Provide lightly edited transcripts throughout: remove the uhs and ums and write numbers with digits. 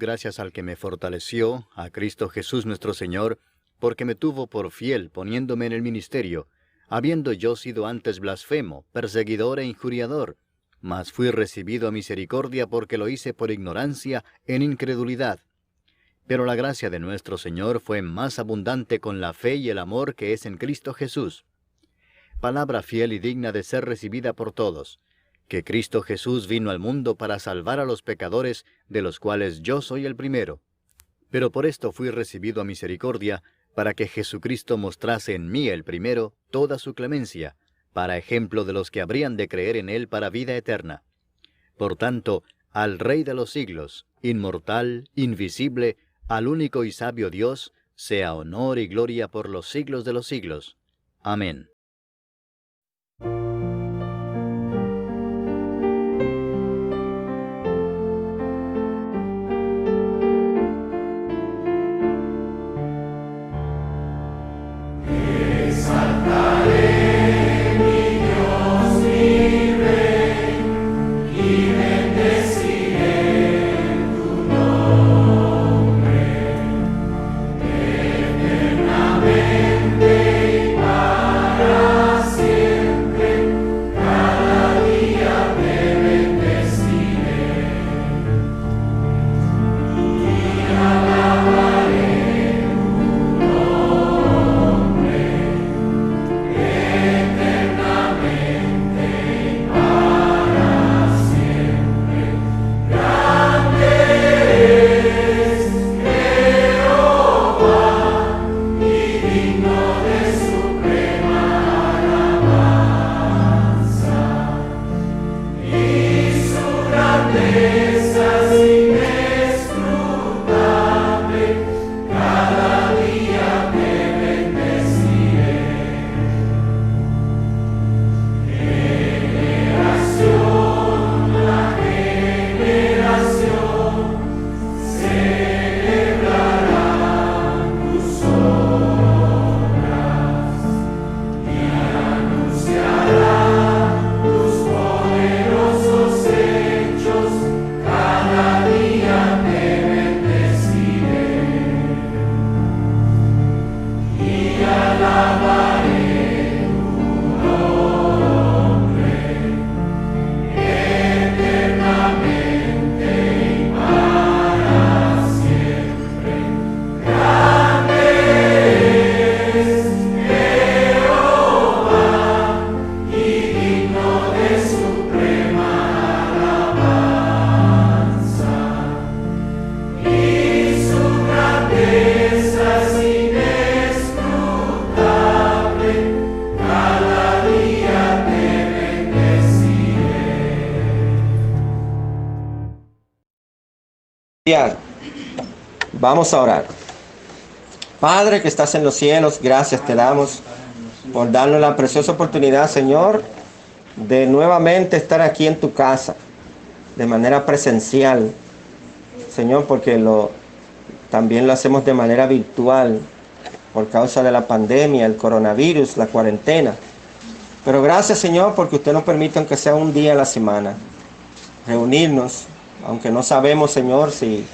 gracias al que me fortaleció, a Cristo Jesús nuestro Señor, porque me tuvo por fiel poniéndome en el ministerio, habiendo yo sido antes blasfemo, perseguidor e injuriador, mas fui recibido a misericordia porque lo hice por ignorancia en incredulidad. Pero la gracia de nuestro Señor fue más abundante con la fe y el amor que es en Cristo Jesús. Palabra fiel y digna de ser recibida por todos, que Cristo Jesús vino al mundo para salvar a los pecadores, de los cuales yo soy el primero. Pero por esto fui recibido a misericordia, para que Jesucristo mostrase en mí el primero toda su clemencia, para ejemplo de los que habrían de creer en él para vida eterna. Por tanto, al Rey de los siglos, inmortal, invisible, al único y sabio Dios, sea honor y gloria por los siglos de los siglos. Amén. Vamos a orar. Padre que estás en los cielos, gracias te damos por darnos la preciosa oportunidad, Señor, de nuevamente estar aquí en tu casa, de manera presencial, Señor, porque también lo hacemos de manera virtual, por causa de la pandemia, el coronavirus, la cuarentena. Pero gracias, Señor, porque usted nos permite, aunque sea un día a la semana, reunirnos, aunque no sabemos, Señor, si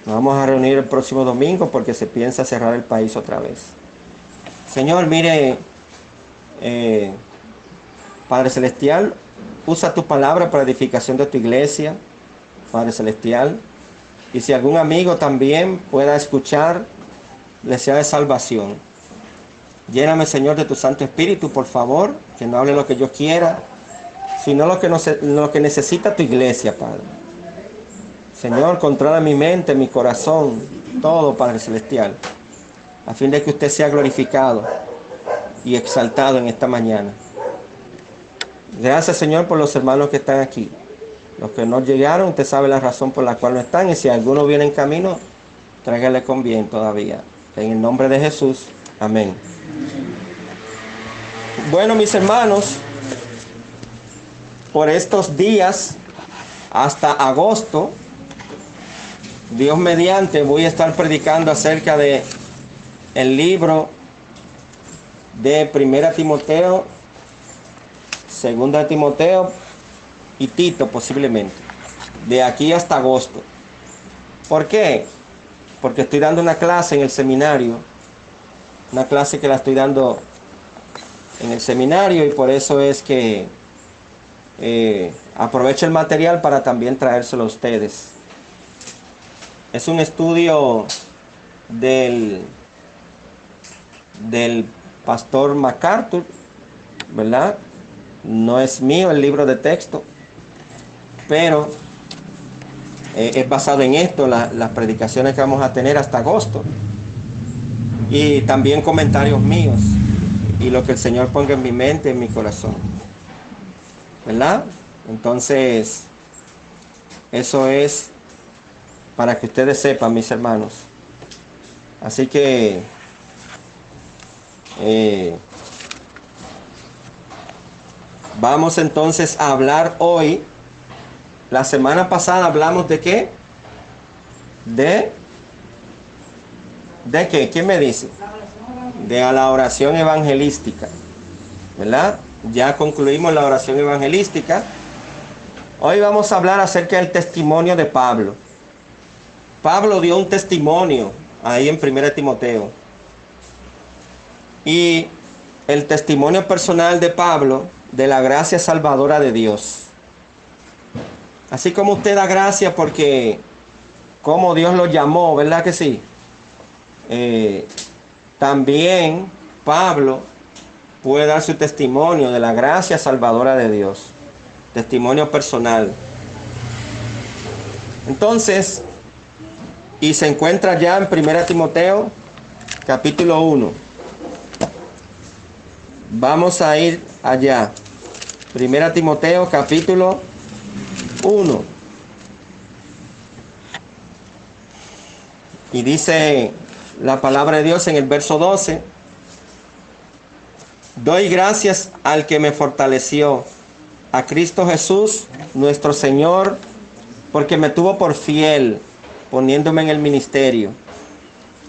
nos vamos a reunir el próximo domingo porque se piensa cerrar el país otra vez. Señor, mire, Padre Celestial, usa tu palabra para edificación de tu iglesia, Padre Celestial. Y si algún amigo también pueda escuchar, le sea de salvación. Lléname, Señor, de tu Santo Espíritu, por favor, que no hable lo que yo quiera, sino lo que necesita tu iglesia, Padre. Señor, controla mi mente, mi corazón, todo, Padre Celestial, a fin de que usted sea glorificado y exaltado en esta mañana. Gracias, Señor, por los hermanos que están aquí. Los que no llegaron, usted sabe la razón por la cual no están, y si alguno viene en camino, tráigale con bien todavía. En el nombre de Jesús, amén. Bueno, mis hermanos, por estos días, hasta agosto, Dios mediante, voy a estar predicando acerca de el libro de 1 Timoteo, 2 Timoteo y Tito, posiblemente, de aquí hasta agosto. ¿Por qué? Porque estoy dando una clase en el seminario, una clase que la estoy dando en el seminario, y por eso es que aprovecho el material para también traérselo a ustedes. Es un estudio del pastor MacArthur, ¿verdad? No es mío el libro de texto, pero es basado en esto, las predicaciones que vamos a tener hasta agosto, y también comentarios míos y lo que el Señor ponga en mi mente, en mi corazón, ¿verdad? Entonces, eso es para que ustedes sepan, mis hermanos. Así que vamos entonces a hablar hoy. La semana pasada hablamos de ¿qué? ¿De qué? ¿Quién me dice? De la oración evangelística, ¿verdad? Ya concluimos la oración evangelística. Hoy vamos a hablar acerca del testimonio de Pablo. Pablo dio un testimonio ahí en 1 Timoteo. Y el testimonio personal de Pablo de la gracia salvadora de Dios. Así como usted da gracias porque como Dios lo llamó, ¿verdad que sí? También Pablo puede dar su testimonio de la gracia salvadora de Dios. Testimonio personal. Entonces, y se encuentra ya en 1 Timoteo, capítulo 1. Vamos a ir allá. 1 Timoteo, capítulo 1. Y dice la palabra de Dios en el verso 12: doy gracias al que me fortaleció, a Cristo Jesús, nuestro Señor, porque me tuvo por fiel, poniéndome en el ministerio,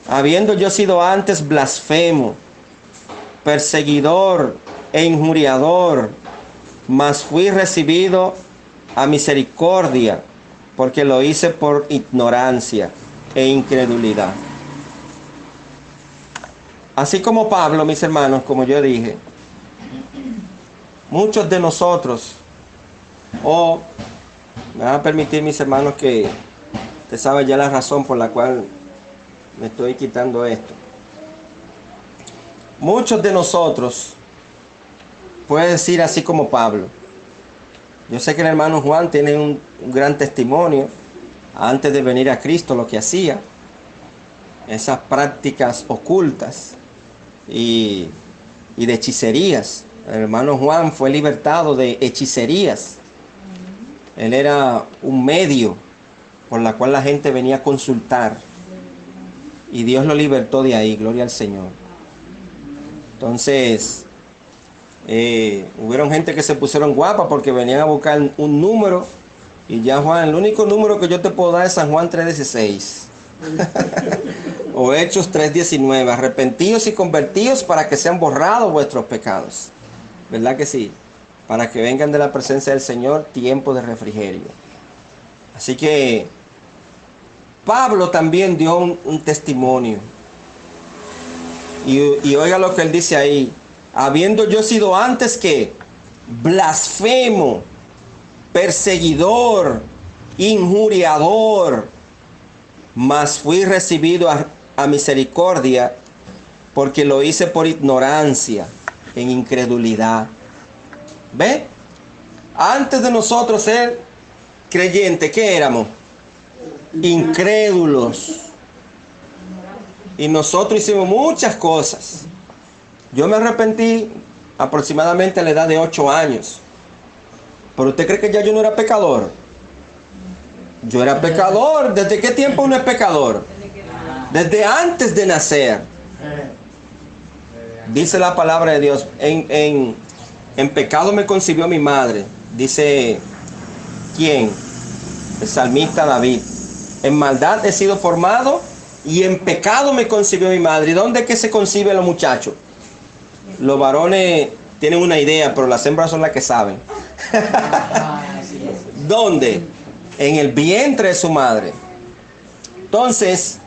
habiendo yo sido antes blasfemo, perseguidor e injuriador, mas fui recibido a misericordia, porque lo hice por ignorancia e incredulidad. Así como Pablo, mis hermanos, como yo dije, muchos de nosotros, me van a permitir, mis hermanos, que usted sabe ya la razón por la cual me estoy quitando esto. Muchos de nosotros puede decir así como Pablo. Yo sé que el hermano Juan tiene un gran testimonio antes de venir a Cristo, lo que hacía, esas prácticas ocultas y de hechicerías. El hermano Juan fue libertado de hechicerías. Él era un medio por la cual la gente venía a consultar, y Dios lo libertó de ahí, gloria al Señor. Entonces, hubieron gente que se pusieron guapas porque venían a buscar un número, y ya Juan, el único número que yo te puedo dar es San Juan 3:16 o Hechos 3:19, arrepentidos y convertidos para que sean borrados vuestros pecados, ¿verdad que sí? Para que vengan de la presencia del Señor tiempo de refrigerio. Así que Pablo también dio un testimonio. Y oiga lo que él dice ahí: habiendo yo sido antes que blasfemo, perseguidor, injuriador, mas fui recibido a misericordia, porque lo hice por ignorancia, en incredulidad. ¿Ve? Antes de nosotros ser creyentes, ¿qué éramos? Incrédulos. Y nosotros hicimos muchas cosas. Yo me arrepentí aproximadamente a la edad de 8 años. ¿Pero usted cree que ya yo no era pecador? Yo era pecador. ¿Desde qué tiempo uno es pecador? Desde antes de nacer. Dice la palabra de Dios: en pecado me concibió mi madre. Dice, ¿quién? El salmista David. En maldad he sido formado, y en pecado me concibió mi madre. ¿Y dónde es que se conciben los muchachos? Los varones tienen una idea, pero las hembras son las que saben. ¿Dónde? En el vientre de su madre. Entonces,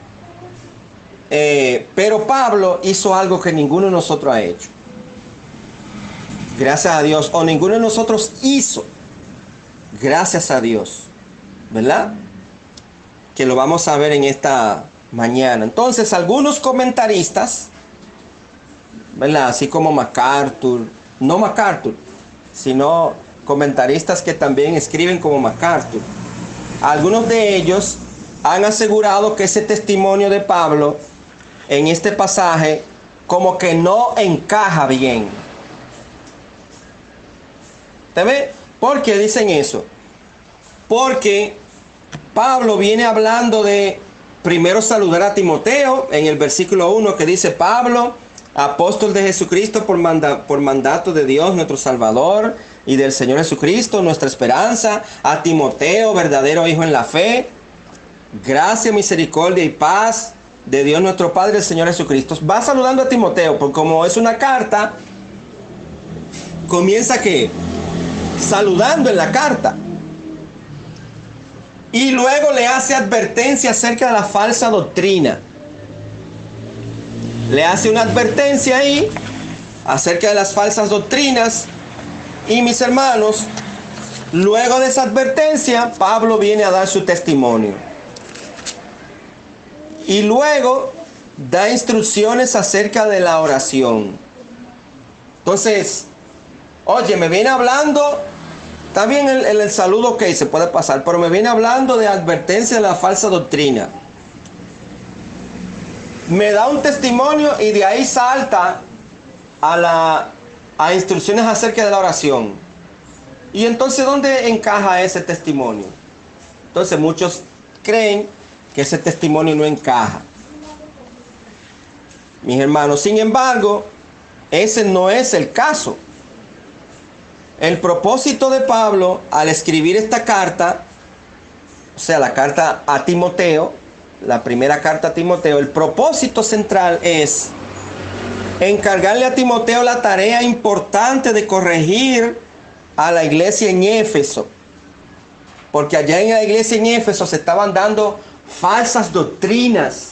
pero Pablo hizo algo que ninguno de nosotros ha hecho. Gracias a Dios. O ninguno de nosotros hizo. Gracias a Dios. ¿Verdad? Que lo vamos a ver en esta mañana. Entonces, algunos comentaristas, ¿verdad? Así como MacArthur, no MacArthur, sino comentaristas que también escriben como MacArthur. Algunos de ellos han asegurado que ese testimonio de Pablo en este pasaje como que no encaja bien. ¿Te ve? ¿Por qué dicen eso? Porque Pablo viene hablando de primero saludar a Timoteo en el versículo 1 que dice: Pablo, apóstol de Jesucristo por mandato de Dios nuestro Salvador y del Señor Jesucristo, nuestra esperanza, a Timoteo, verdadero hijo en la fe, gracia, misericordia y paz de Dios nuestro Padre y el Señor Jesucristo. Va saludando a Timoteo, porque como es una carta, comienza que saludando en la carta. Y luego le hace advertencia acerca de la falsa doctrina. Le hace una advertencia ahí acerca de las falsas doctrinas. Y mis hermanos, luego de esa advertencia, Pablo viene a dar su testimonio. Y luego da instrucciones acerca de la oración. Entonces, oye, me viene hablando, está bien el saludo, ok, se puede pasar, pero me viene hablando de advertencia de la falsa doctrina. Me da un testimonio y de ahí salta a instrucciones acerca de la oración. Y entonces, ¿dónde encaja ese testimonio? Entonces, muchos creen que ese testimonio no encaja. Mis hermanos, sin embargo, ese no es el caso. El propósito de Pablo al escribir esta carta, o sea, la carta a Timoteo, la primera carta a Timoteo, el propósito central es encargarle a Timoteo la tarea importante de corregir a la iglesia en Éfeso. Porque allá en la iglesia en Éfeso se estaban dando falsas doctrinas.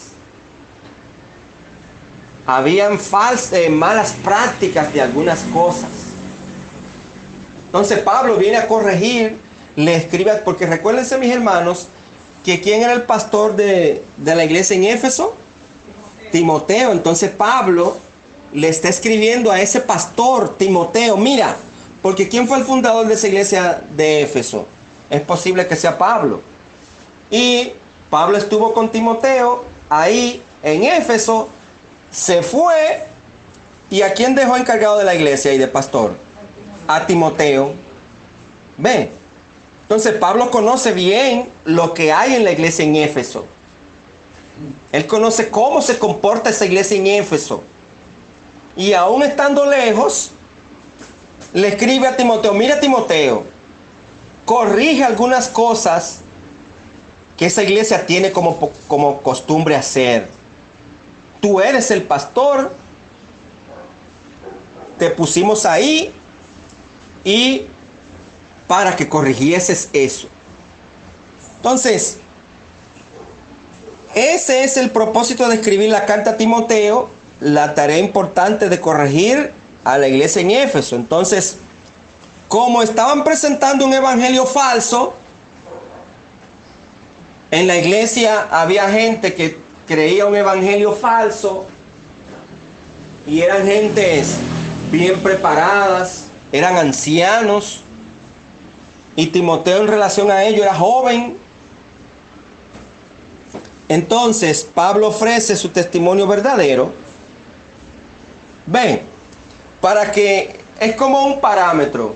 Habían malas prácticas de algunas cosas. Entonces Pablo viene a corregir, le escribe, porque recuérdense, mis hermanos, que ¿quién era el pastor de la iglesia en Éfeso? Timoteo. Entonces Pablo le está escribiendo a ese pastor Timoteo: mira, porque ¿quién fue el fundador de esa iglesia de Éfeso? Es posible que sea Pablo. Y Pablo estuvo con Timoteo ahí en Éfeso, se fue, ¿y a quién dejó encargado de la iglesia y de pastor? A Timoteo. Ven, entonces Pablo conoce bien lo que hay en la iglesia en Éfeso. Él conoce cómo se comporta esa iglesia en Éfeso. Y aún estando lejos, le escribe a Timoteo: mira, Timoteo, corrige algunas cosas que esa iglesia tiene como costumbre hacer. Tú eres el pastor, te pusimos ahí y para que corrigieses eso. Entonces, ese es el propósito de escribir la carta a Timoteo, la tarea importante de corregir a la iglesia en Éfeso. Entonces, como estaban presentando un evangelio falso, en la iglesia había gente que creía un evangelio falso y eran gentes bien preparadas, eran ancianos, y Timoteo en relación a ello era joven. Entonces Pablo ofrece su testimonio verdadero. Ven, para que es como un parámetro.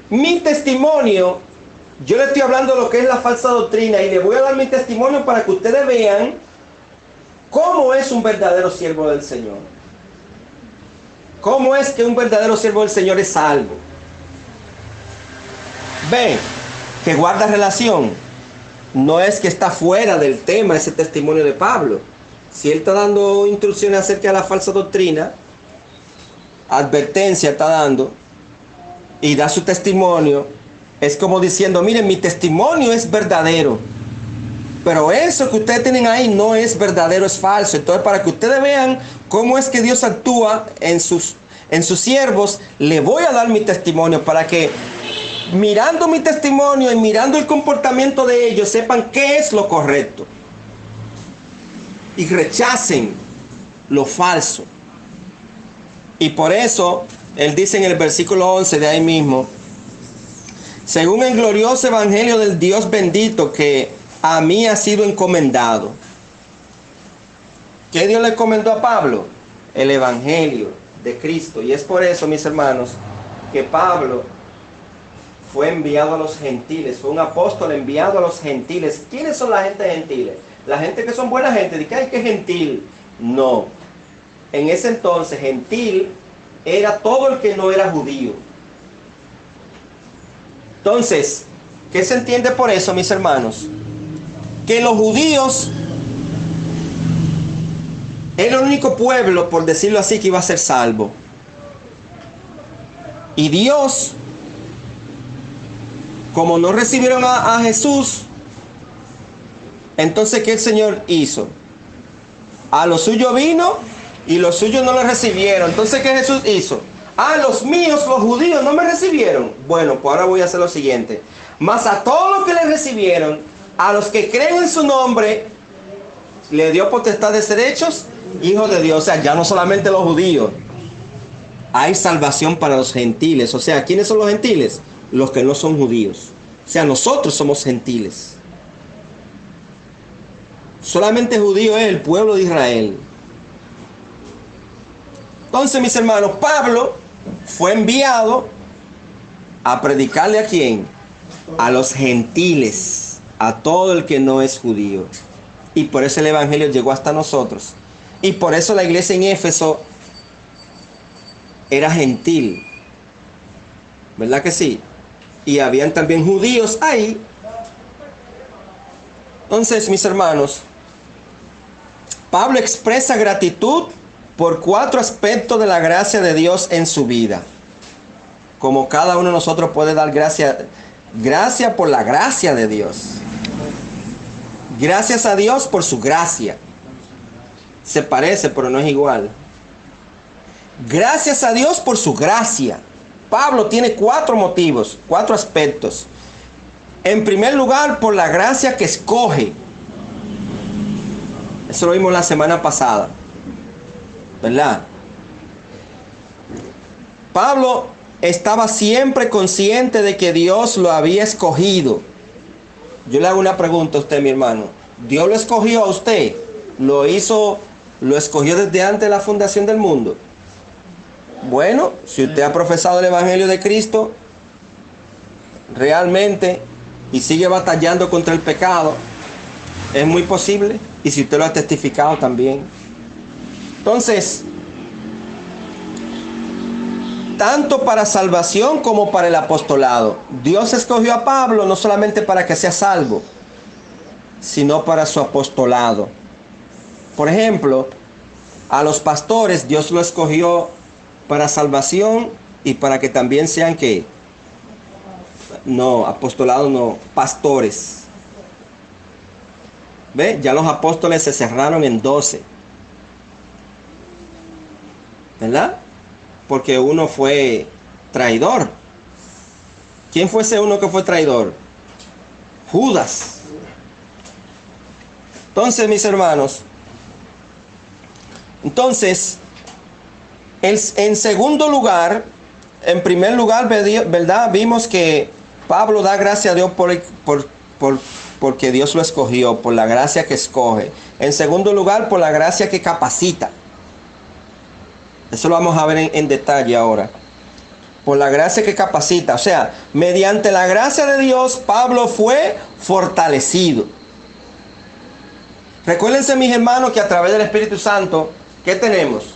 Mi testimonio, yo le estoy hablando de lo que es la falsa doctrina y le voy a dar mi testimonio para que ustedes vean cómo es un verdadero siervo del Señor. ¿Cómo es que un verdadero siervo del Señor es salvo? Ven, que guarda relación. No es que está fuera del tema ese testimonio de Pablo. Si él está dando instrucciones acerca de la falsa doctrina, advertencia está dando, y da su testimonio, es como diciendo: miren, mi testimonio es verdadero. Pero eso que ustedes tienen ahí no es verdadero, es falso. Entonces, para que ustedes vean cómo es que Dios actúa en sus siervos, le voy a dar mi testimonio para que mirando mi testimonio y mirando el comportamiento de ellos sepan qué es lo correcto y rechacen lo falso. Y por eso él dice en el versículo 11 de ahí mismo: según el glorioso evangelio del Dios bendito que a mí ha sido encomendado. ¿Qué Dios le encomendó a Pablo? El evangelio de Cristo. Y es por eso, mis hermanos, que Pablo fue enviado a los gentiles, fue un apóstol enviado a los gentiles. ¿Quiénes son la gente gentiles? La gente que son buena gente. ¿De qué hay que gentil? No. En ese entonces, gentil era todo el que no era judío. Entonces, ¿qué se entiende por eso, mis hermanos? Que los judíos era el único pueblo, por decirlo así, que iba a ser salvo. Y Dios, como no recibieron a Jesús, entonces ¿qué el Señor hizo? A los suyos vino y los suyos no lo recibieron. Entonces ¿qué Jesús hizo? A los míos, los judíos, no me recibieron. Bueno, pues ahora voy a hacer lo siguiente. Mas a todos los que le recibieron, a los que creen en su nombre, le dio potestad de ser hechos hijos de Dios. O sea, ya no solamente los judíos. Hay salvación para los gentiles. O sea, ¿quiénes son los gentiles? Los que no son judíos. O sea, nosotros somos gentiles. Solamente judío es el pueblo de Israel. Entonces, mis hermanos, Pablo fue enviado a predicarle ¿a quién? A los gentiles, a todo el que no es judío. Y por eso el evangelio llegó hasta nosotros. Y por eso la iglesia en Éfeso era gentil. ¿Verdad que sí? Y habían también judíos ahí. Entonces, mis hermanos, Pablo expresa gratitud por 4 aspectos de la gracia de Dios en su vida. Como cada uno de nosotros puede dar gracia por la gracia de Dios. Gracias a Dios por su gracia. Se parece, pero no es igual. Gracias a Dios por su gracia. Pablo tiene 4 motivos, 4 aspectos. En primer lugar, por la gracia que escoge. Eso lo vimos la semana pasada, ¿verdad? Pablo estaba siempre consciente de que Dios lo había escogido. Yo le hago una pregunta a usted, mi hermano. ¿Dios lo escogió a usted? ¿Lo escogió desde antes de la fundación del mundo? Bueno, si usted ha profesado el evangelio de Cristo realmente y sigue batallando contra el pecado, es muy posible. Y si usted lo ha testificado también. Entonces, tanto para salvación como para el apostolado, Dios escogió a Pablo no solamente para que sea salvo, sino para su apostolado. Por ejemplo, a los pastores Dios lo escogió para salvación y para que también sean ¿qué? No, apostolado no, pastores. ¿Ve? Ya los apóstoles se cerraron en 12. ¿Verdad? Porque uno fue traidor. ¿Quién fue ese uno que fue traidor? Judas. Entonces, mis hermanos, en segundo lugar, en primer lugar, ¿verdad? Vimos que Pablo da gracia a Dios porque Dios lo escogió, por la gracia que escoge. En segundo lugar, por la gracia que capacita. Eso lo vamos a ver en detalle ahora. Por la gracia que capacita. O sea, mediante la gracia de Dios, Pablo fue fortalecido. Recuérdense, mis hermanos, que a través del Espíritu Santo, ¿qué tenemos?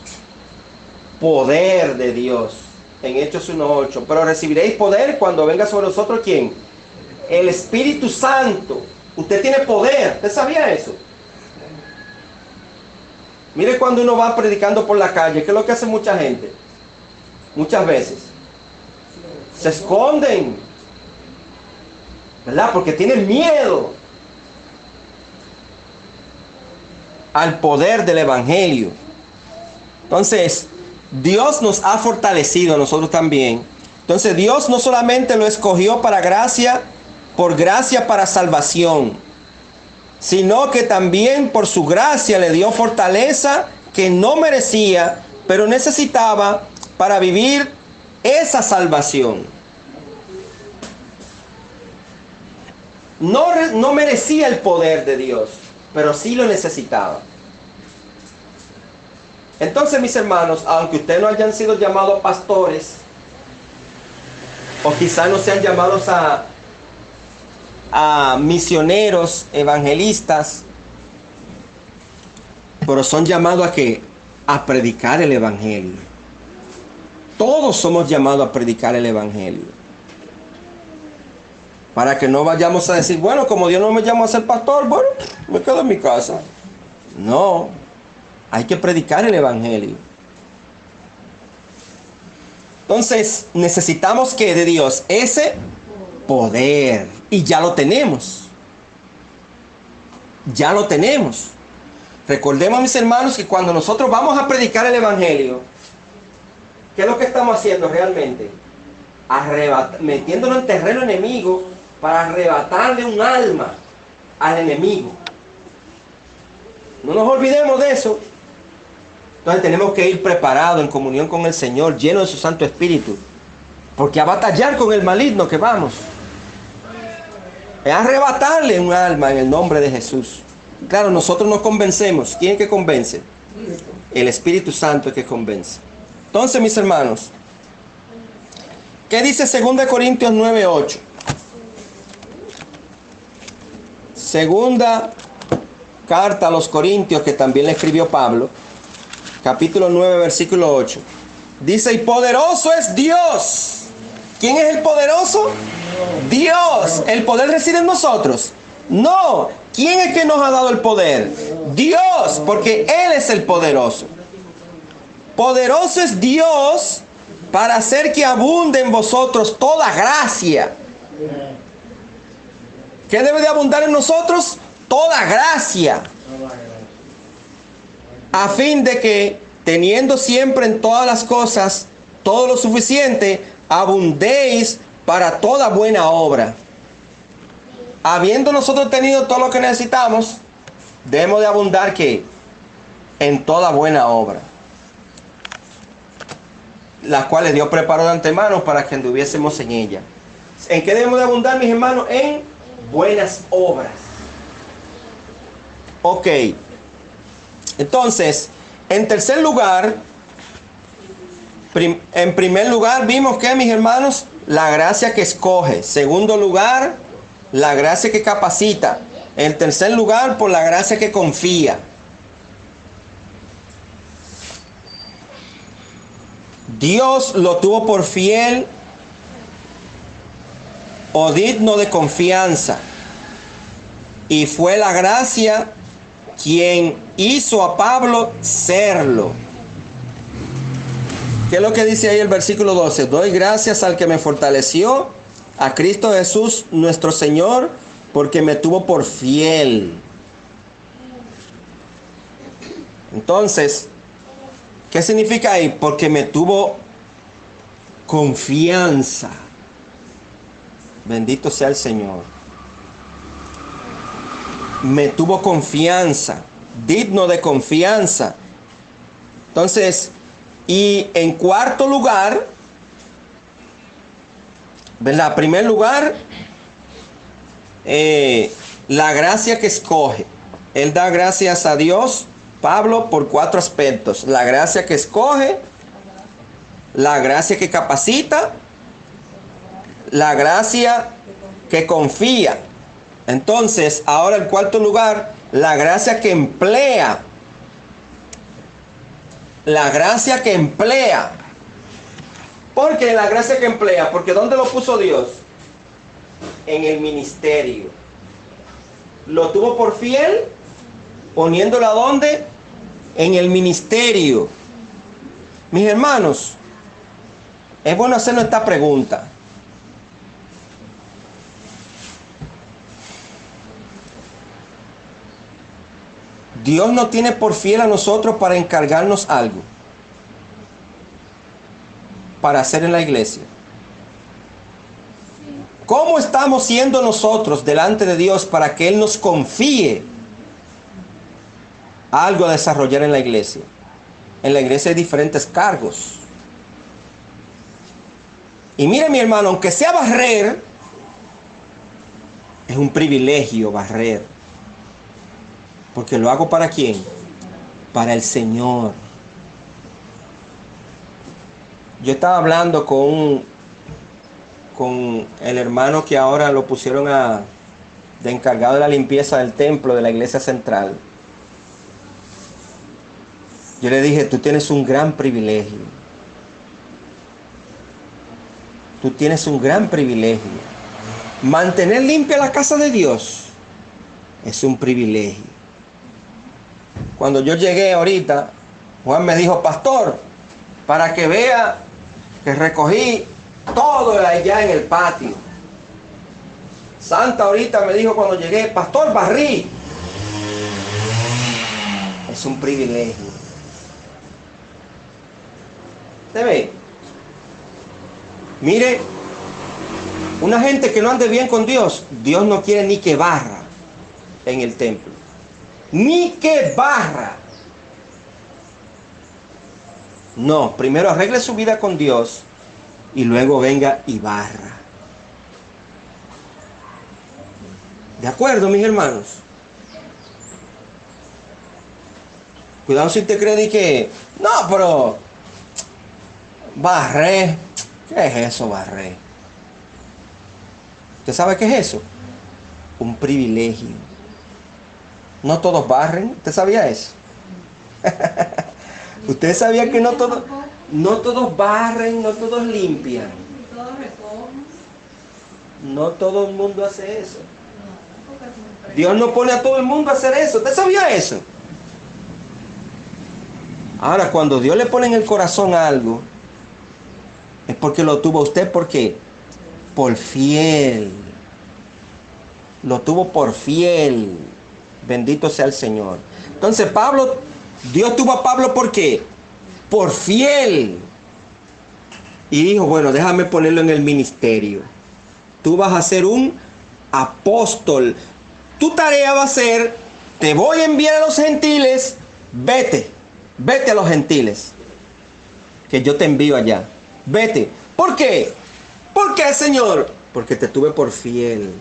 Poder de Dios. En Hechos 1:8. Pero recibiréis poder cuando venga sobre vosotros, ¿quién? El Espíritu Santo. Usted tiene poder. ¿Usted sabía eso? Mire cuando uno va predicando por la calle, ¿qué es lo que hace mucha gente? Muchas veces se esconden, ¿verdad? Porque tienen miedo. al poder del Evangelio. Entonces, Dios nos ha fortalecido a nosotros también. Entonces, Dios no solamente lo escogió para gracia, por gracia para salvación, sino que también por su gracia le dio fortaleza que no merecía, pero necesitaba para vivir esa salvación. No merecía el poder de Dios, pero sí lo necesitaba. Entonces, mis hermanos, aunque ustedes no hayan sido llamados pastores, o quizás no sean llamados a misioneros, evangelistas, pero son llamados ¿a qué? A predicar el Evangelio. Todos somos llamados a predicar el Evangelio. Para que no vayamos a decir, bueno, como Dios no me llamó a ser pastor, bueno, me quedo en mi casa. No, hay que predicar el Evangelio. Entonces, necesitamos que de Dios ese poder. Y ya lo tenemos. Ya lo tenemos. Recordemos, mis hermanos, que cuando nosotros vamos a predicar el Evangelio, ¿qué es lo que estamos haciendo realmente? Metiéndonos en terreno enemigo para arrebatarle un alma al enemigo. No nos olvidemos de eso. Entonces tenemos que ir preparados en comunión con el Señor, llenos de su Santo Espíritu. Porque a batallar con el maligno que vamos. Es arrebatarle un alma en el nombre de Jesús. Claro, nosotros nos convencemos. ¿Quién es que convence? El Espíritu Santo es que convence. Entonces, mis hermanos, ¿qué dice 2 Corintios 9:8? Segunda carta a los Corintios, que también le escribió Pablo, capítulo 9, versículo 8. Dice, y poderoso es Dios. ¿Quién es el poderoso? Dios. ¿El poder reside en nosotros? No. ¿Quién es que nos ha dado el poder? Dios, porque Él es el poderoso. Poderoso es Dios para hacer que abunde en vosotros toda gracia. ¿Qué debe de abundar en nosotros? Toda gracia. A fin de que, teniendo siempre en todas las cosas todo lo suficiente, abundéis para toda buena obra. Habiendo nosotros tenido todo lo que necesitamos, debemos de abundar ¿qué? En toda buena obra, las cuales Dios preparó de antemano para que anduviésemos en ella. ¿En qué debemos de abundar, mis hermanos? En buenas obras. Ok. Entonces, en tercer lugar, en primer lugar vimos que, mis hermanos, la gracia que escoge. Segundo lugar, la gracia que capacita. En tercer lugar, por la gracia que confía. Dios lo tuvo por fiel o digno de confianza. Y fue la gracia quien hizo a Pablo serlo. ¿Qué es lo que dice ahí el versículo 12? Doy gracias al que me fortaleció, a Cristo Jesús nuestro Señor, porque me tuvo por fiel. Entonces, ¿qué significa ahí? Porque me tuvo confianza. Bendito sea el Señor. Me tuvo confianza, digno de confianza. Entonces, y en cuarto lugar, ¿verdad? En primer lugar, la gracia que escoge. Él da gracias a Dios, Pablo, por 4 aspectos. La gracia que escoge, la gracia que capacita, la gracia que confía. Entonces, ahora el cuarto lugar, la gracia que emplea. La gracia que emplea. ¿Por qué la gracia que emplea? Porque ¿dónde lo puso Dios? En el ministerio. Lo tuvo por fiel, poniéndolo ¿a dónde? En el ministerio. Mis hermanos, es bueno hacernos esta pregunta. Dios nos tiene por fiel a nosotros para encargarnos algo para hacer en la iglesia. ¿Cómo estamos siendo nosotros delante de Dios para que Él nos confíe algo a desarrollar en la iglesia? En la iglesia hay diferentes cargos. Y mire, mi hermano, aunque sea barrer, es un privilegio barrer. Porque lo hago ¿para quién? Para el Señor. Yo estaba hablando con el hermano que ahora lo pusieron de encargado de la limpieza del templo de la iglesia central. Yo le dije, tú tienes un gran privilegio. Tú tienes un gran privilegio. Mantener limpia la casa de Dios es un privilegio. Cuando yo llegué ahorita, Juan me dijo, pastor, para que vea que recogí todo allá en el patio. Santa ahorita me dijo cuando llegué, pastor, barrí. Es un privilegio. ¿Se ve? Mire, una gente que no ande bien con Dios, Dios no quiere ni que barra en el templo. Ni que barra. No, primero arregle su vida con Dios y luego venga y barra. ¿De acuerdo, mis hermanos? Cuidado si usted cree que, no, pero barré. ¿Qué es eso, barré? ¿Usted sabe qué es eso? Un privilegio. No todos barren. ¿Usted sabía eso? ¿Usted sabía que no todos barren, no todos limpian? No todo el mundo hace eso. Dios no pone a todo el mundo a hacer eso. ¿Usted sabía eso? Ahora, cuando Dios le pone en el corazón algo, es porque lo tuvo usted, ¿por qué? Por fiel. Lo tuvo por fiel. Bendito sea el Señor. Entonces Dios tuvo a Pablo ¿por qué? Por fiel. Y dijo, bueno, déjame ponerlo en el ministerio. Tú vas a ser un apóstol. Tu tarea va a ser, te voy a enviar a los gentiles, vete a los gentiles, que yo te envío allá. Vete. ¿Por qué? ¿Por qué, Señor? Porque te tuve por fiel.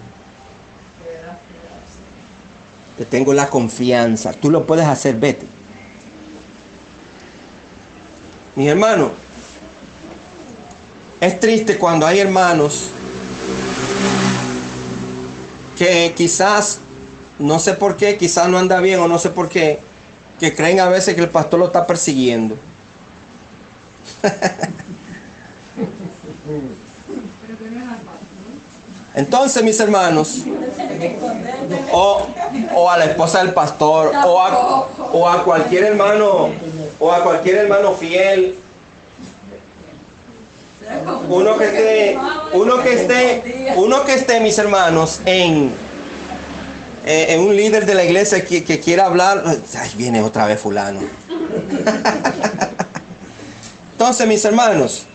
Te tengo la confianza. Tú lo puedes hacer, vete. Mi hermano, es triste cuando hay hermanos que quizás, no sé por qué, quizás no anda bien o no sé por qué, que creen a veces que el pastor lo está persiguiendo. Entonces, mis hermanos, o a la esposa del pastor, o a cualquier hermano fiel, uno que esté, mis hermanos, en un líder de la iglesia que quiera hablar. Ay, viene otra vez fulano. Entonces, mis hermanos,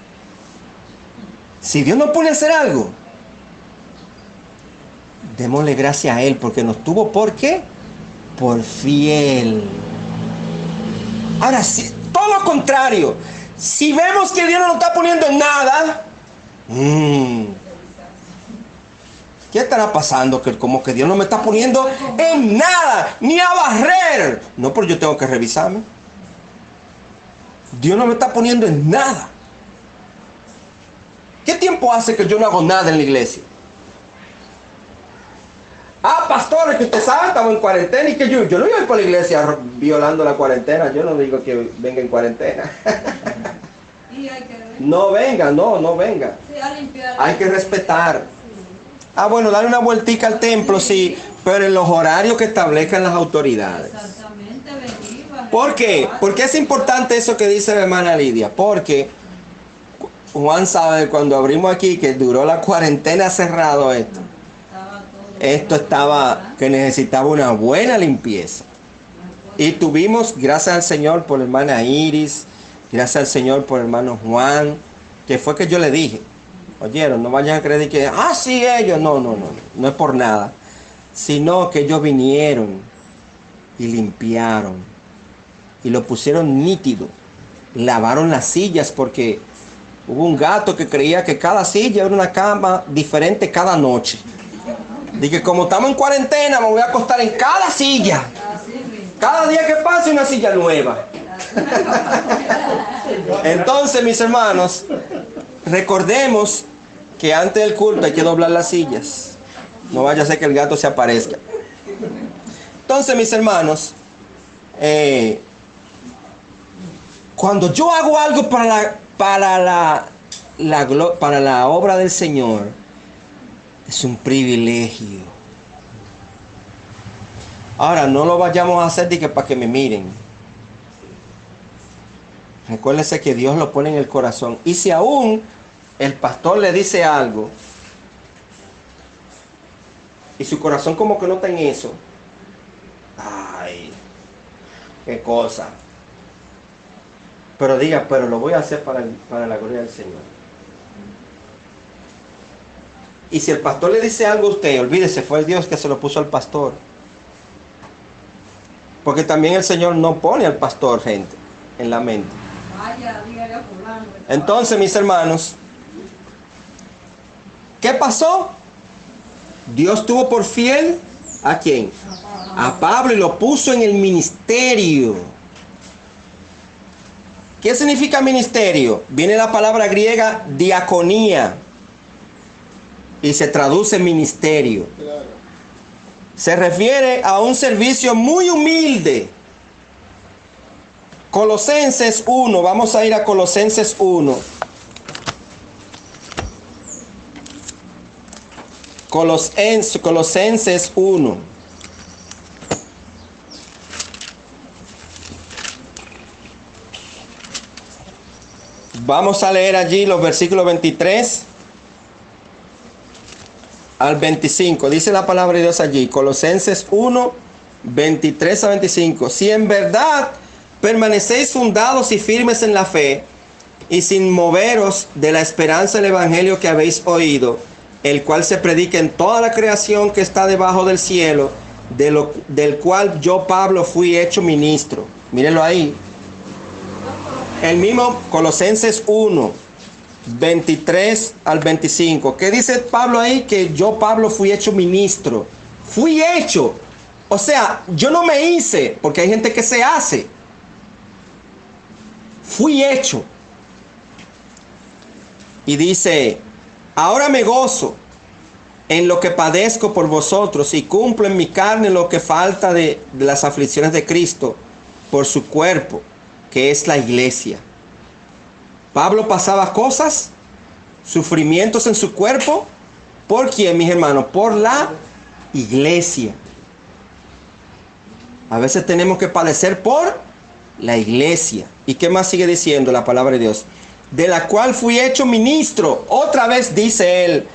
si Dios nos pone a hacer algo, démosle gracias a Él porque nos tuvo, ¿por qué? Por fiel. Ahora, si todo lo contrario, si vemos que Dios no nos está poniendo en nada, ¿qué estará pasando? Que como que Dios no me está poniendo en nada, ni a barrer. No, pero yo tengo que revisarme. Dios no me está poniendo en nada. ¿Qué tiempo hace que yo no hago nada en la iglesia? Pastores, que usted sabe, estamos en cuarentena y que yo no iba a ir por la iglesia violando la cuarentena. Yo no digo que venga en cuarentena. No venga, no venga. Hay que respetar. Bueno, darle una vueltica al templo, sí, pero en los horarios que establezcan las autoridades. ¿Por qué? Porque es importante eso que dice la hermana Lidia. Porque Juan sabe, cuando abrimos aquí, que duró la cuarentena cerrado esto. Esto estaba, que necesitaba una buena limpieza. Y tuvimos, gracias al Señor por la hermana Iris, gracias al Señor por el hermano Juan, que fue que yo le dije, oyeron, no vayan a creer que, sí, ellos, no es por nada, sino que ellos vinieron y limpiaron y lo pusieron nítido, lavaron las sillas, porque hubo un gato que creía que cada silla era una cama diferente cada noche. Dije, como estamos en cuarentena, me voy a acostar en cada silla. Cada día que pase una silla nueva. Entonces, mis hermanos, recordemos que antes del culto hay que doblar las sillas. No vaya a ser que el gato se aparezca. Entonces, mis hermanos, cuando yo hago algo para la obra del Señor, es un privilegio. Ahora, no lo vayamos a hacer para que me miren. Recuérdese que Dios lo pone en el corazón. Y si aún el pastor le dice algo y su corazón como que no está en eso, ay, qué cosa. Pero diga, pero lo voy a hacer para la gloria del Señor. Y si el pastor le dice algo a usted, olvídese, fue Dios que se lo puso al pastor. Porque también el Señor no pone al pastor, gente, en la mente. Entonces, mis hermanos, ¿qué pasó? Dios tuvo por fiel ¿a quién? A Pablo, y lo puso en el ministerio. ¿Qué significa ministerio? Viene la palabra griega diaconía y se traduce ministerio. Se refiere a un servicio muy humilde. Colosenses 1, vamos a ir a Colosenses 1. Colosenses 1. Vamos a leer allí los versículos 23 al 25. Dice la palabra de Dios allí, Colosenses 1, 23 a 25. Si en verdad permanecéis fundados y firmes en la fe, y sin moveros de la esperanza del evangelio que habéis oído, el cual se predica en toda la creación que está debajo del cielo, del cual yo, Pablo, fui hecho ministro. Mírenlo ahí. El mismo Colosenses 1, 23 al 25. ¿Qué dice Pablo ahí? Que yo, Pablo, fui hecho ministro. Fui hecho. O sea, yo no me hice, porque hay gente que se hace. Fui hecho. Y dice, ahora me gozo en lo que padezco por vosotros y cumplo en mi carne lo que falta de las aflicciones de Cristo por su cuerpo, que es la iglesia. Pablo pasaba cosas, sufrimientos en su cuerpo. ¿Por quién, mis hermanos? Por la iglesia. A veces tenemos que padecer por la iglesia. ¿Y qué más sigue diciendo la palabra de Dios? De la cual fui hecho ministro. Otra vez dice él,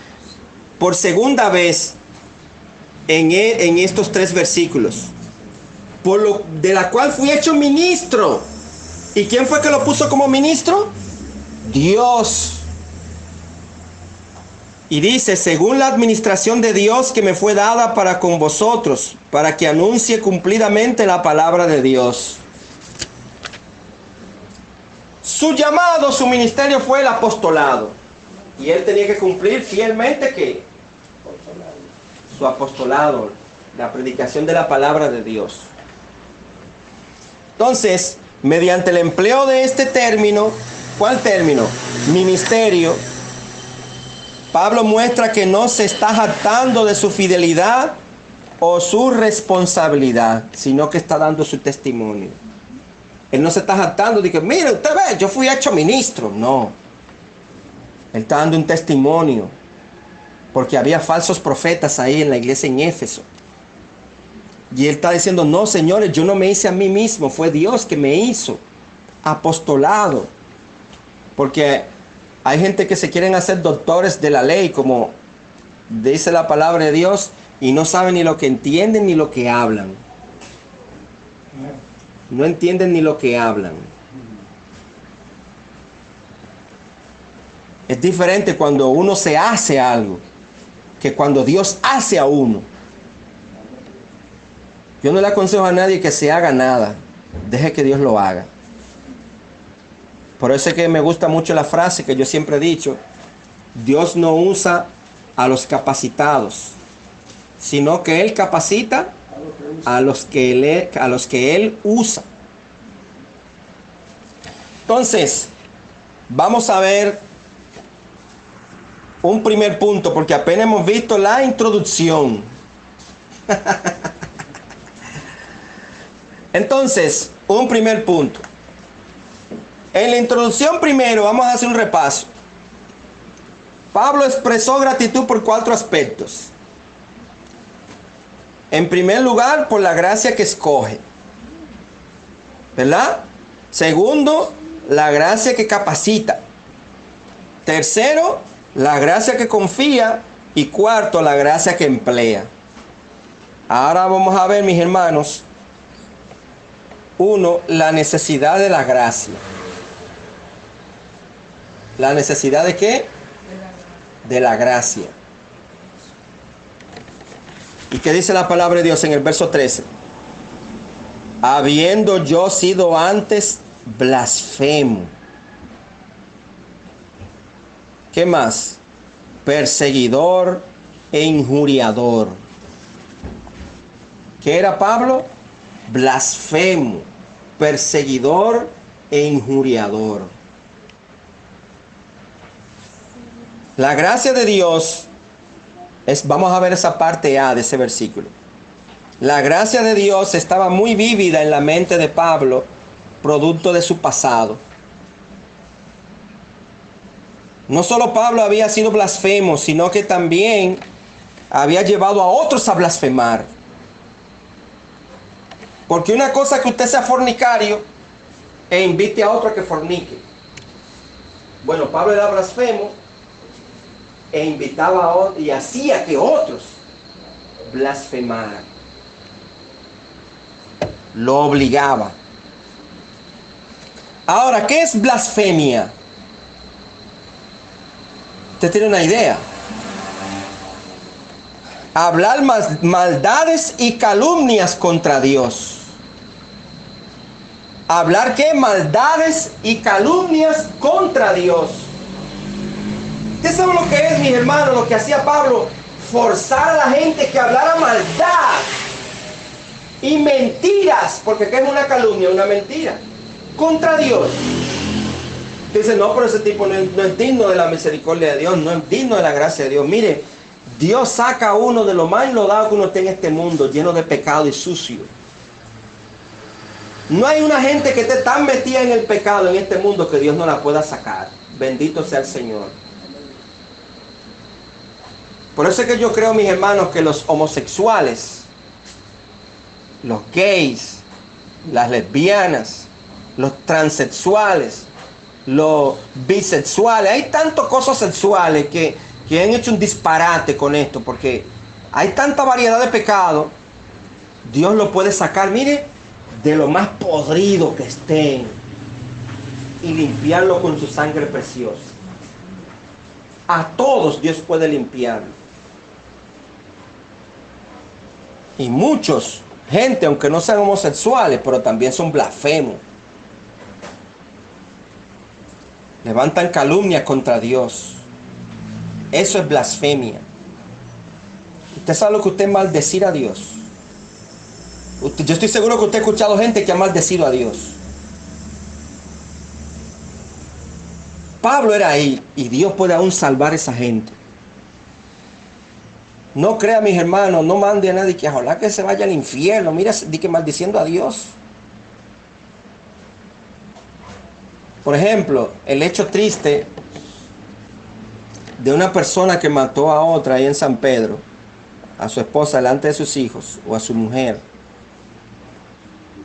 por segunda vez, en estos 3 versículos. De la cual fui hecho ministro. ¿Y quién fue que lo puso como ministro? Dios. Y dice, según la administración de Dios que me fue dada para con vosotros, para que anuncie cumplidamente la palabra de Dios. Su llamado, su ministerio fue el apostolado. Y él tenía que cumplir fielmente ¿qué? Su apostolado, la predicación de la palabra de Dios. Entonces, mediante el empleo de este término, ¿cuál término? Ministerio. Pablo muestra que no se está jactando de su fidelidad o su responsabilidad, sino que está dando su testimonio. Él no se está jactando de que, mire, usted ve, yo fui hecho ministro. No. Él está dando un testimonio. Porque había falsos profetas ahí en la iglesia en Éfeso. Y él está diciendo, no, señores, yo no me hice a mí mismo. Fue Dios que me hizo apostolado. Porque hay gente que se quieren hacer doctores de la ley, como dice la palabra de Dios, y no saben ni lo que entienden ni lo que hablan. No entienden ni lo que hablan. Es diferente cuando uno se hace algo que cuando Dios hace a uno. Yo no le aconsejo a nadie que se haga nada. Deje que Dios lo haga. Por eso es que me gusta mucho la frase que yo siempre he dicho. Dios no usa a los capacitados, sino que Él capacita a los que Él usa. Entonces, vamos a ver un primer punto, porque apenas hemos visto la introducción. Entonces, un primer punto. En la introducción primero vamos a hacer un repaso. Pablo expresó gratitud por 4 aspectos. En primer lugar, por la gracia que escoge, ¿verdad? Segundo, la gracia que capacita. Tercero, la gracia que confía. Y cuarto, la gracia que emplea. Ahora vamos a ver, mis hermanos, uno, la necesidad de la gracia. ¿La necesidad de qué? De la gracia. ¿Y qué dice la palabra de Dios en el verso 13? Habiendo yo sido antes blasfemo. ¿Qué más? Perseguidor e injuriador. ¿Qué era Pablo? Blasfemo, perseguidor e injuriador. La gracia de Dios vamos a ver esa parte A de ese versículo. La gracia de Dios estaba muy vívida en la mente de Pablo, producto de su pasado. No solo Pablo había sido blasfemo, sino que también había llevado a otros a blasfemar. Porque una cosa es que usted sea fornicario e invite a otro a que fornique. Bueno, Pablo era blasfemo e invitaba a otros y hacía que otros blasfemaran. Lo obligaba. Ahora, ¿qué es blasfemia? ¿Usted tiene una idea? Hablar maldades y calumnias contra Dios. ¿Hablar qué? Maldades y calumnias contra Dios. ¿Qué sabe lo que es, mis hermanos? Lo que hacía Pablo, forzar a la gente que hablara maldad y mentiras, porque ¿qué es una calumnia? Una mentira contra Dios. Dice, no, pero ese tipo no es digno de la misericordia de Dios, no es digno de la gracia de Dios. Mire, Dios saca a uno de lo más enlodado que uno esté en este mundo, lleno de pecado y sucio. No hay una gente que esté tan metida en el pecado en este mundo que Dios no la pueda sacar. Bendito sea el Señor. Por eso es que yo creo, mis hermanos, que los homosexuales, los gays, las lesbianas, los transexuales, los bisexuales, hay tantas cosas sexuales que han hecho un disparate con esto, porque hay tanta variedad de pecado. Dios lo puede sacar, mire, de lo más podrido que estén y limpiarlo con su sangre preciosa. A todos Dios puede limpiarlo. Y muchos, gente, aunque no sean homosexuales, pero también son blasfemos. Levantan calumnias contra Dios. Eso es blasfemia. ¿Usted sabe lo que usted es maldecir a Dios? Yo estoy seguro que usted ha escuchado gente que ha maldecido a Dios. Pablo era ahí y Dios puede aún salvar a esa gente. No crea, mis hermanos, no mande a nadie que ojalá que se vaya al infierno. Mira, di que maldiciendo a Dios. Por ejemplo, el hecho triste de una persona que mató a otra ahí en San Pedro, a su esposa delante de sus hijos o a su mujer.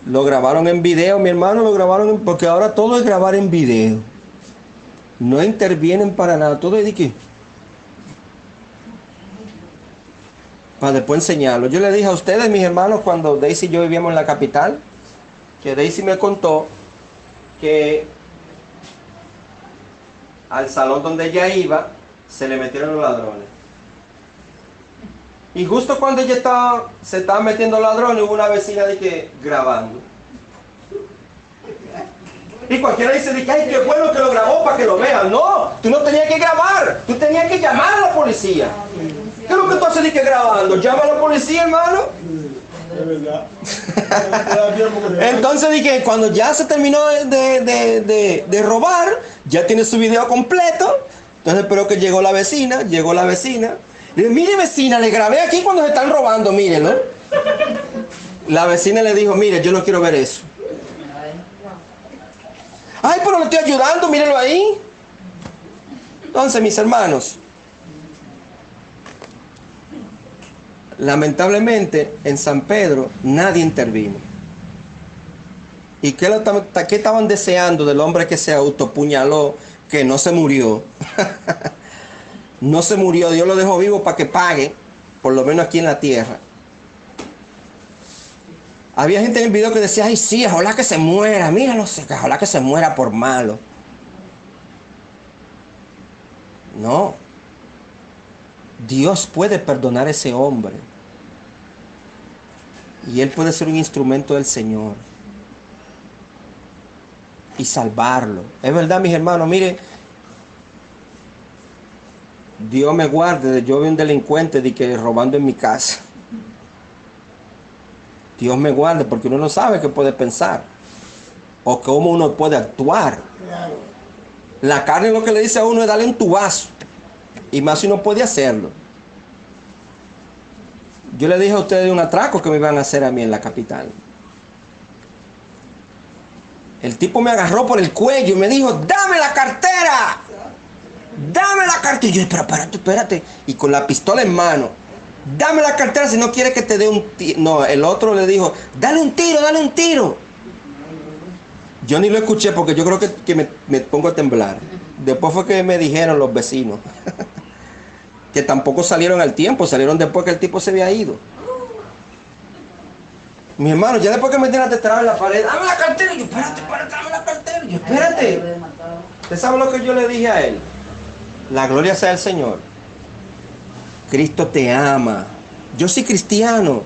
Lo grabaron en video, mi hermano, porque ahora todo es grabar en video. No intervienen para nada, todo es de que para después enseñarlo. Yo le dije a ustedes, mis hermanos, cuando Daisy y yo vivíamos en la capital, que Daisy me contó que al salón donde ella iba se le metieron los ladrones. Y justo cuando ella se estaban metiendo ladrones, hubo una vecina de que grabando. Y cualquiera dice, ay, qué bueno que lo grabó para que lo vean. No, tú no tenías que grabar, tú tenías que llamar a la policía. ¿Qué es lo que tú haces de que grabando? Llama a la policía, hermano. Es verdad. Entonces dije, cuando ya se terminó de robar, ya tiene su video completo. Entonces espero que llegó la vecina. Le dije, mire vecina, le grabé aquí cuando se están robando, mírenlo. La vecina le dijo, mire, yo no quiero ver eso. Ay, pero le estoy ayudando, mírenlo ahí. Entonces, mis hermanos, lamentablemente en San Pedro nadie intervino. ¿Y qué estaban deseando del hombre que se autopuñaló, que no se murió? No se murió, Dios lo dejó vivo para que pague, por lo menos aquí en la tierra. Había gente en el video que decía, ay sí, ojalá que se muera, míralo, ojalá que se muera por malo. No. Dios puede perdonar a ese hombre. Y él puede ser un instrumento del Señor. Y salvarlo. Es verdad, mis hermanos, mire. Dios me guarde de yo vi un delincuente de que robando en mi casa. Dios me guarde, porque uno no sabe qué puede pensar. O cómo uno puede actuar. La carne lo que le dice a uno es darle un tubazo. Y más si uno puede hacerlo. Yo le dije a ustedes de un atraco que me iban a hacer a mí en la capital. El tipo me agarró por el cuello y me dijo, ¡dame la cartera! ¡Dame la cartera! Y yo, pero espérate. Y con la pistola en mano, ¡dame la cartera si no quiere que te dé un tiro! No, el otro le dijo, ¡dale un tiro! Yo ni lo escuché porque yo creo que me pongo a temblar. Después fue que me dijeron los vecinos. Que tampoco salieron al tiempo, salieron después que el tipo se había ido. Mi hermano, ya después que me tiran detrás en la pared, dame la cartera. Y yo, espérate, dame la cartera. Y yo, espérate. ¿Usted sabe lo que yo le dije a él? La gloria sea al Señor. Cristo te ama. Yo soy cristiano.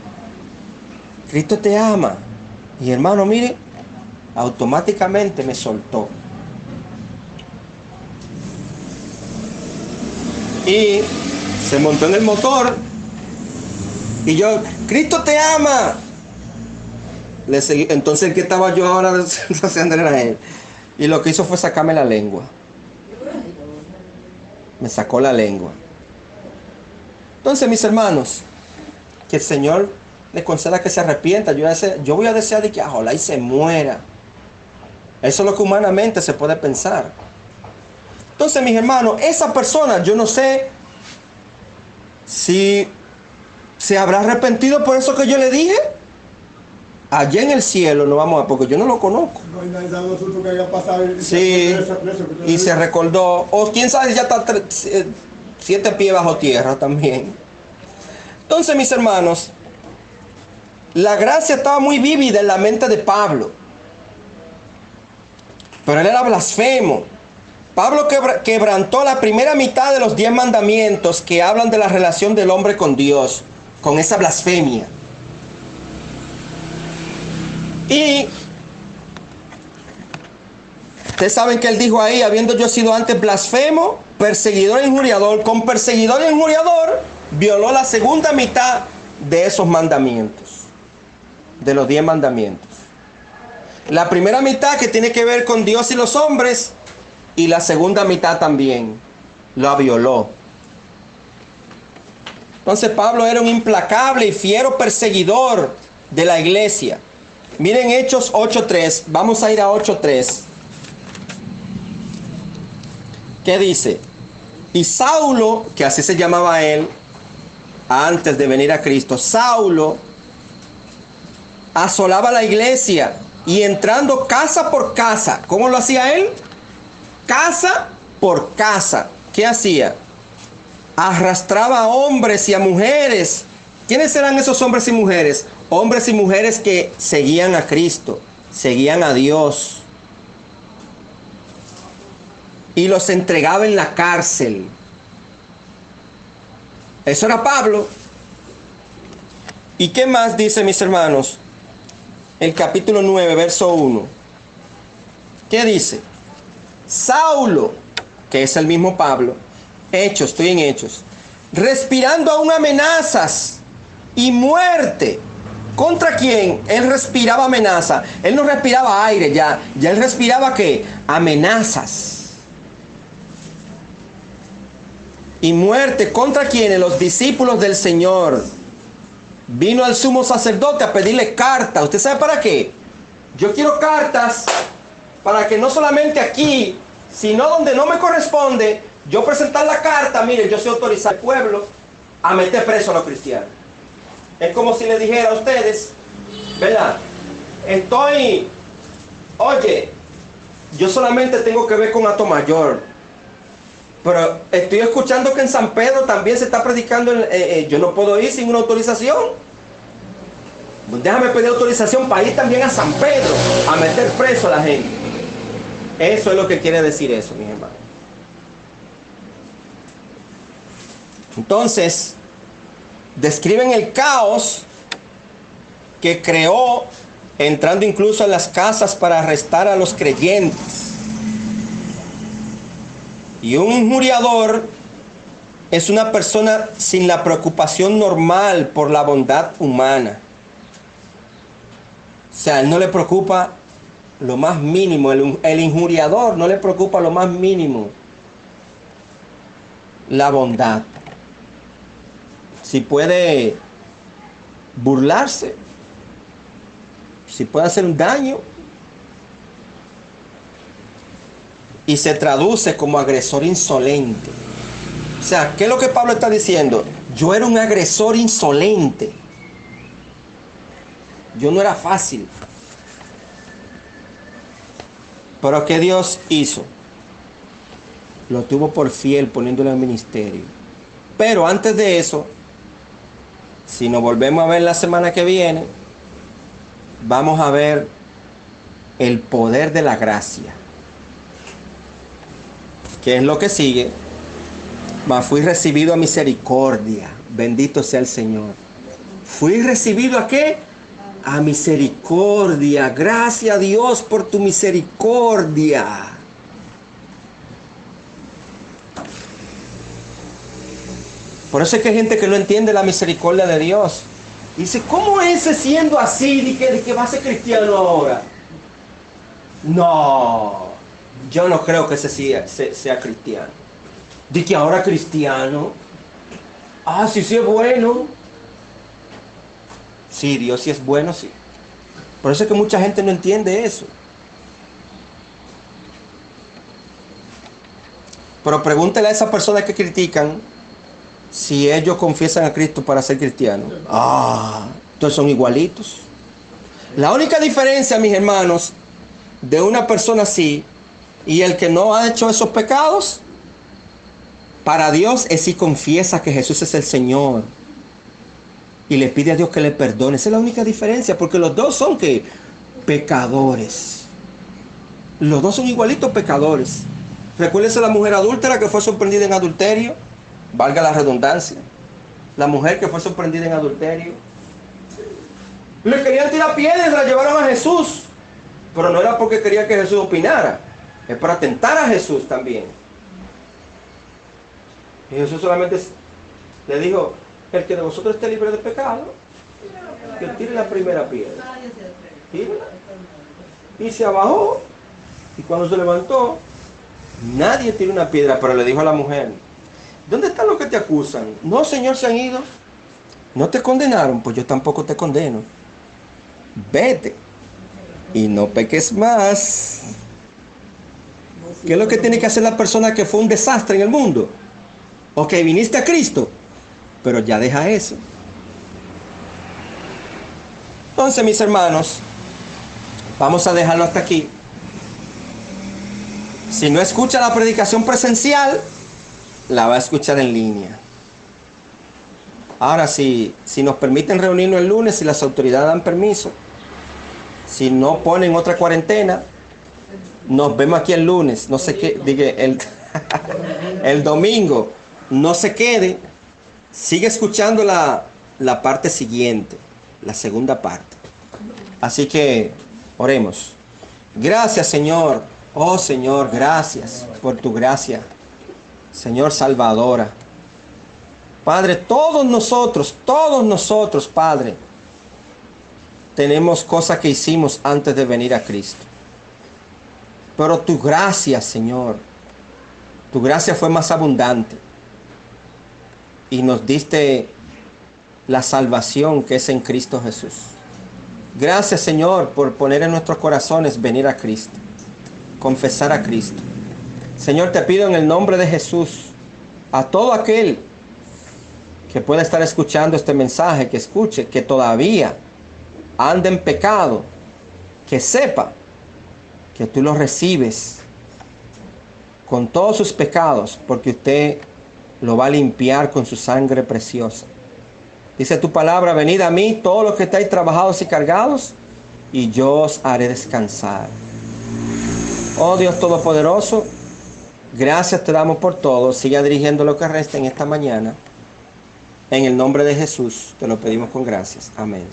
Cristo te ama. Y hermano, mire, automáticamente me soltó. Y se montó en el motor. Y yo, Cristo te ama. Le seguí. Entonces el que estaba yo ahora haciendo era él. Y lo que hizo fue sacarme la lengua. Me sacó la lengua. Entonces, mis hermanos, que el Señor le conceda que se arrepienta. Yo voy a desear de que ojalá y se muera. Eso es lo que humanamente se puede pensar. Entonces, mis hermanos, esa persona, yo no sé si se habrá arrepentido por eso que yo le dije. Allá en el cielo no vamos a, porque yo no lo conozco. Sí, y se recordó, o quién sabe, ya está 7 pies bajo tierra también. Entonces, mis hermanos, la gracia estaba muy vívida en la mente de Pablo. Pero él era blasfemo. Pablo quebrantó la primera mitad de los 10 mandamientos que hablan de la relación del hombre con Dios, con esa blasfemia. Y ustedes saben que él dijo ahí, habiendo yo sido antes blasfemo, perseguidor e injuriador, con perseguidor e injuriador, violó la segunda mitad de esos mandamientos, de los 10 mandamientos. La primera mitad que tiene que ver con Dios y los hombres, y la segunda mitad también la violó. Entonces Pablo era un implacable y fiero perseguidor de la iglesia. Miren Hechos 8:3. Vamos a ir a 8:3. ¿Qué dice? Y Saulo, que así se llamaba él antes de venir a Cristo, Saulo asolaba la iglesia y entrando casa por casa. ¿Cómo lo hacía él? Casa por casa. ¿Qué hacía? Arrastraba a hombres y a mujeres. ¿Quiénes eran esos hombres y mujeres? Hombres y mujeres que seguían a Cristo, seguían a Dios y los entregaba en la cárcel. Eso era Pablo. ¿Y qué más dice, mis hermanos? El capítulo 9, verso 1. ¿Qué dice? Saulo, que es el mismo Pablo, Hechos, estoy en Hechos, respirando aún amenazas y muerte. ¿Contra quién? Él respiraba amenaza. Él no respiraba aire ya. Ya él respiraba ¿qué? Amenazas. Y muerte. ¿Contra quiénes? Los discípulos del Señor. Vino al sumo sacerdote a pedirle cartas. ¿Usted sabe para qué? Yo quiero cartas para que no solamente aquí, sino donde no me corresponde, yo presentar la carta. Miren, yo soy autorizado al pueblo a meter preso a los cristianos. Es como si le dijera a ustedes, ¿verdad? Oye, yo solamente tengo que ver con Atomayor, pero estoy escuchando que en San Pedro también se está predicando, yo no puedo ir sin una autorización. Déjame pedir autorización para ir también a San Pedro a meter preso a la gente. Eso es lo que quiere decir eso, mis hermanos. Entonces, describen el caos que creó, entrando incluso en las casas para arrestar a los creyentes. Y un injuriador es una persona sin la preocupación normal por la bondad humana. O sea, él no le preocupa lo más mínimo. El injuriador no le preocupa lo más mínimo la bondad. Si puede burlarse, si puede hacer un daño, y se traduce como agresor insolente. O sea, ¿qué es lo que Pablo está diciendo? Yo era un agresor insolente. Yo no era fácil. Pero ¿qué Dios hizo? Lo tuvo por fiel poniéndolo en el ministerio. Pero antes de eso, si nos volvemos a ver la semana que viene, vamos a ver el poder de la gracia. ¿Qué es lo que sigue? Mas fui recibido a misericordia. Bendito sea el Señor. Fui recibido ¿a qué? A misericordia. Gracias a Dios por tu misericordia. Por eso es que hay gente que no entiende la misericordia de Dios. Dice, ¿cómo es siendo así de que va a ser cristiano ahora? No, yo no creo que ese sea cristiano. De que ahora cristiano. Ah, sí es bueno. Sí, Dios sí es bueno, sí. Por eso es que mucha gente no entiende eso. Pero pregúntele a esas personas que critican si ellos confiesan a Cristo para ser cristianos. Ah, entonces son igualitos. La única diferencia, mis hermanos, de una persona así y el que no ha hecho esos pecados, para Dios es si confiesa que Jesús es el Señor y le pide a Dios que le perdone. Esa es la única diferencia, porque los dos son ¿qué? Pecadores. Los dos son igualitos pecadores. Recuérdense la mujer adúltera que fue sorprendida en adulterio. Valga la redundancia. La mujer que fue sorprendida en adulterio. Le querían tirar piedras y la llevaron a Jesús. Pero no era porque quería que Jesús opinara. Es para tentar a Jesús también. Y Jesús solamente le dijo, el que de vosotros esté libre de pecado, que tire la primera piedra. Tírala. Y se abajó. Y cuando se levantó, nadie tiró una piedra, pero le dijo a la mujer, ¿dónde están los que te acusan? No, Señor, se han ido. ¿No te condenaron? Pues yo tampoco te condeno. Vete y no peques más. ¿Qué es lo que tiene que hacer la persona que fue un desastre en el mundo? Ok, viniste a Cristo, pero ya deja eso. Entonces, mis hermanos, vamos a dejarlo hasta aquí. Si no escucha la predicación presencial, la va a escuchar en línea. Ahora, si nos permiten reunirnos el lunes, si las autoridades dan permiso, Si no ponen otra cuarentena, nos vemos aquí el lunes, no se quede, diga, el domingo, no se quede, sigue escuchando la parte siguiente, la segunda parte. Así que oremos. Gracias, Señor. Oh, Señor, gracias por tu gracia, Señor salvadora. Padre, todos nosotros, Padre, tenemos cosas que hicimos antes de venir a Cristo. Pero tu gracia, Señor, tu gracia fue más abundante. Y nos diste la salvación que es en Cristo Jesús. Gracias, Señor, por poner en nuestros corazones venir a Cristo, confesar a Cristo. Señor, te pido en el nombre de Jesús, a todo aquel que pueda estar escuchando este mensaje, que escuche, que todavía anda en pecado, que sepa que tú lo recibes con todos sus pecados, porque usted lo va a limpiar con su sangre preciosa. Dice tu palabra, venid a mí todos los que estáis trabajados y cargados, y yo os haré descansar. Oh Dios Todopoderoso, gracias te damos por todo. Siga dirigiendo lo que resta en esta mañana. En el nombre de Jesús te lo pedimos con gracias. Amén.